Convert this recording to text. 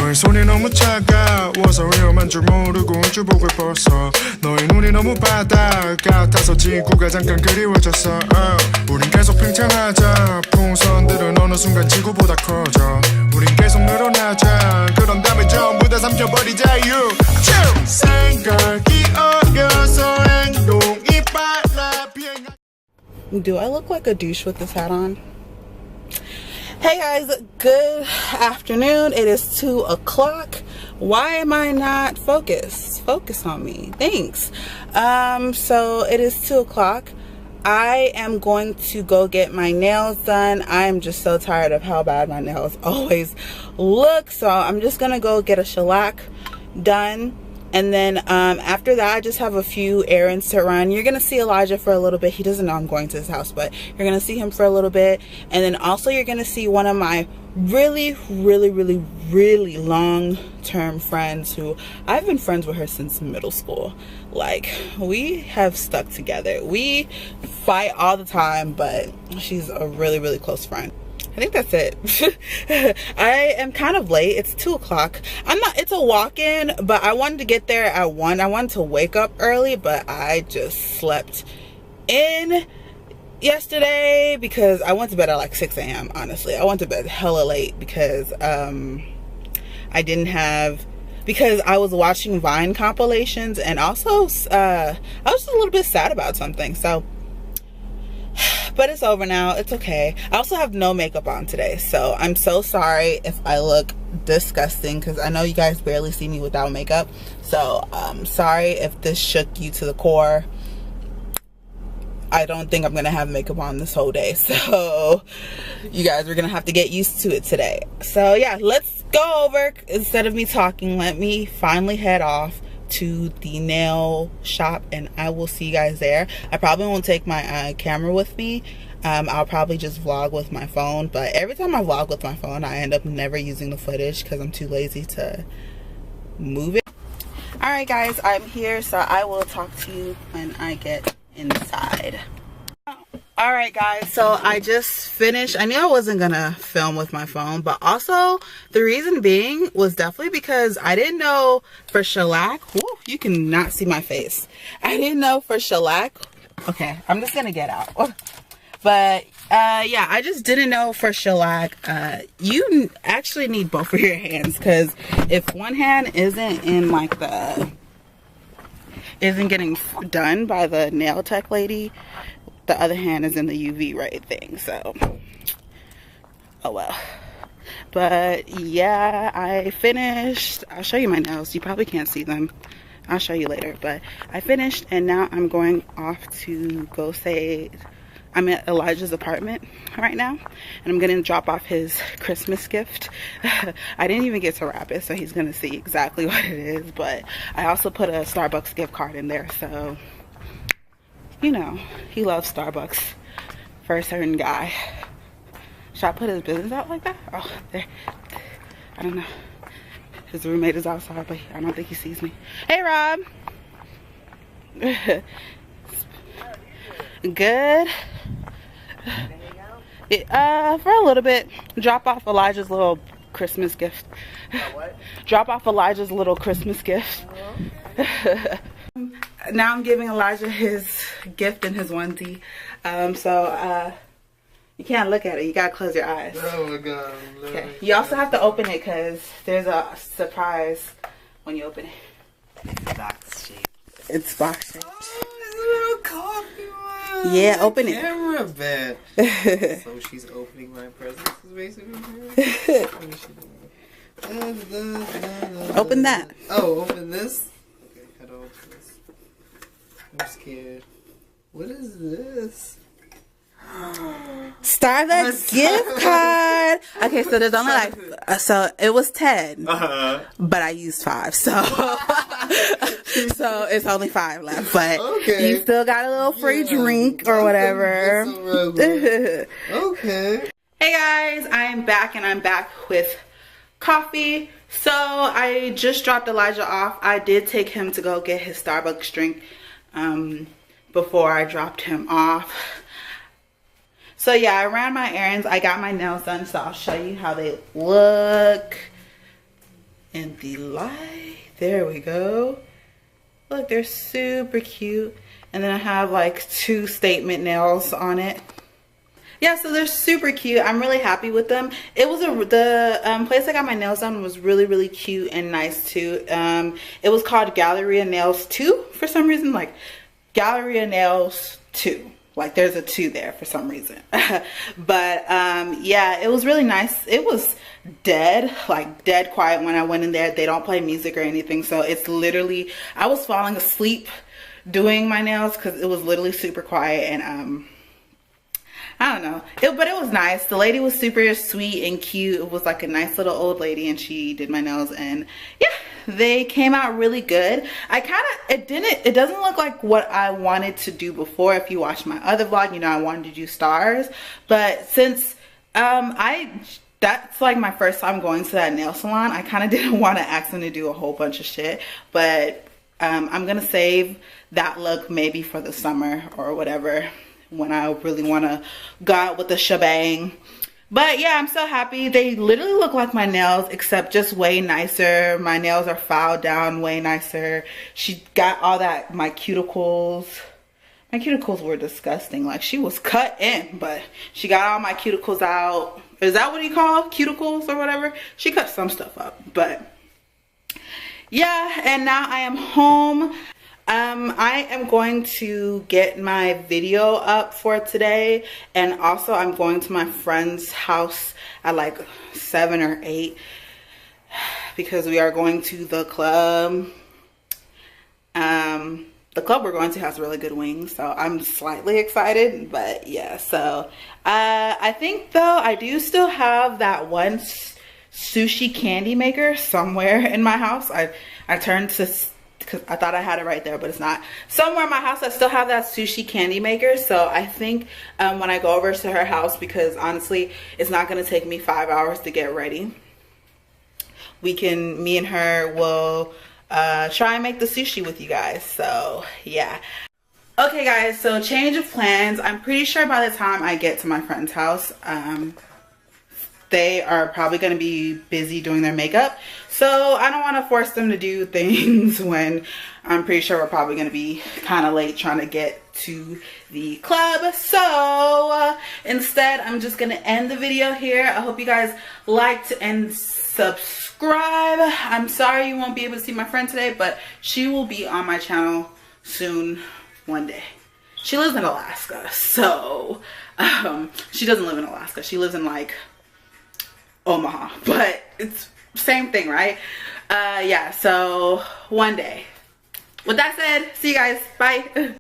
너의 손이 너무 차가워서 위험한 줄 모르고 우주복을 벗어 너의 눈이 너무 바다 같아서 지구가 잠깐 그리워졌어 우린 계속 팽창하자 풍선들은 어느 순간 지구보다 커져 우린 계속 늘어나자 그런 다음에 전부 다 삼켜버리자 you 생각이 어려서 행동이 빨라 비행하 Do I look like a douche with this hat on? Hey guys, good afternoon. It is 2 o'clock. Why am I not focused? Focus on me. Thanks. So it is 2 o'clock. I am going to go get my nails done. I am just so tired of how bad my nails always look. So I'm just gonna go get a shellac done. And then after that, I just have a few errands to run. You're gonna see Elijah for a little bit. He doesn't know I'm going to his house, but you're gonna see him for a little bit. And then also you're gonna see one of my really long-term friends who I've been friends with her since middle school. Like, we have stuck together. We fight all the time, but she's a really close friend. I think that's it. I am kind of late. It's 2 o'clock. It's a walk-in, but I wanted to get there at 1. I wanted to wake up early, but I just slept in yesterday because I went to bed at like 6 a.m. honestly. I went to bed hella late because because I was watching Vine compilations, and also I was just a little bit sad about something. So but it's over now. It's okay. I also have no makeup on today, so I'm so sorry if I look disgusting because I know you guys barely see me without makeup. So sorry if this shook you to the core. I don't think I'm gonna have makeup on this whole day, so you guys are gonna have to get used to it today. So yeah, let's go over. Instead of me talking, let me finally head off to the nail shop, and I will see you guys there. I probably won't take my camera with me. I'll probably just vlog with my phone, but every time I vlog with my phone I end up never using the footage because I'm too lazy to move it. All right guys, I'm here, so I will talk to you when I get inside. All right guys, so I just finished. I knew I wasn't gonna film with my phone, but also the reason being was definitely because I didn't know for shellac. Whoa, you cannot see my face. I didn't know for shellac. Okay, I'm just gonna get out. But yeah, I just didn't know for shellac you actually need both of your hands, because if one hand isn't in like isn't getting done by the nail tech lady, the other hand is in the UV ray thing. So oh well. But yeah, I finished. I'll show you my nails. You probably can't see them. I'll show you later. But I finished, and now I'm going off to go say I'm at Elijah's apartment right now, and I'm gonna drop off his Christmas gift. I didn't even get to wrap it, so he's gonna see exactly what it is. But I also put a Starbucks gift card in there, so you know, he loves Starbucks for a certain guy. Should I put his business out like that? Oh, there. I don't know. His roommate is outside, but I don't think he sees me. Hey, Rob. Good. For a little bit. Drop off Elijah's little Christmas gift. What? Drop off Elijah's little Christmas gift. Now I'm giving Elijah his gift in his onesie. So you can't look at it. You gotta close your eyes. Oh my god. Okay. You also have to open it because there's a surprise when you open it. Box shape. It's box shaped. Oh, it's a little coffee one. Yeah, open it. Camera bed. So she's opening my presents, basically. Open that. Oh, open this? Okay, how do I open this? I'm scared. What is this? Starbucks gift card. Okay, so there's only like so it was 10, but I used 5, so so it's only 5 left. But okay, you still got a little free drink or whatever. Okay. Hey guys, I am back, and I'm back with coffee. So I just dropped Elijah off. I did take him to go get his Starbucks drink before I dropped him off. So yeah, I ran my errands. I got my nails done, so I'll show you how they look. in the light. There we go. Look, they're super cute. And then I have like 2 statement nails on it. Yeah, so they're super cute. I'm really happy with them. It was the place I got my nails done was really cute and nice too. It was called Galleria Nails 2 for some reason, like Galleria Nails 2. Like there's a 2 there for some reason. But yeah, it was really nice. It was dead quiet when I went in there. They don't play music or anything, so it's literally, I was falling asleep doing my nails because it was literally super quiet. And I don't know, but it was nice. The lady was super sweet and cute. It was like a nice little old lady, and she did my nails, and yeah, they came out really good. It doesn't look like what I wanted to do before. If you watched my other vlog, you know I wanted to do stars, but since that's like my first time going to that nail salon, I kind of didn't want to ask them to do a whole bunch of shit. But I'm gonna save that look maybe for the summer or whatever, when I really want to go out with the shebang. But yeah, I'm so happy. They literally look like my nails, except just way nicer. My nails are filed down way nicer. She got all that, my cuticles were disgusting. Like, she was cut in, but she got all my cuticles out. Is that what you call cuticles or whatever? She cut some stuff up, but yeah. And now I am home. I am going to get my video up for today, and also I'm going to my friend's house at like 7 or 8 because we are going to the club. The club we're going to has really good wings, so I'm slightly excited. But yeah, so I think though I do still have that one sushi candy maker somewhere in my house. I turned to, because I thought I had it right there, but it's not. Somewhere in my house I still have that sushi candy maker, so I think when I go over to her house, because honestly it's not going to take me 5 hours to get ready, me and her will try and make the sushi with you guys. So yeah. Okay guys, so change of plans. I'm pretty sure by the time I get to my friend's house, they are probably going to be busy doing their makeup, so I don't want to force them to do things when I'm pretty sure we're probably going to be kind of late trying to get to the club. So instead, I'm just going to end the video here. I hope you guys liked and subscribe. I'm sorry you won't be able to see my friend today, but she will be on my channel soon, one day. She lives in Alaska, so she doesn't live in Alaska. She lives in like Omaha, but it's same thing, right? Yeah, so one day. With that said, see you guys. Bye.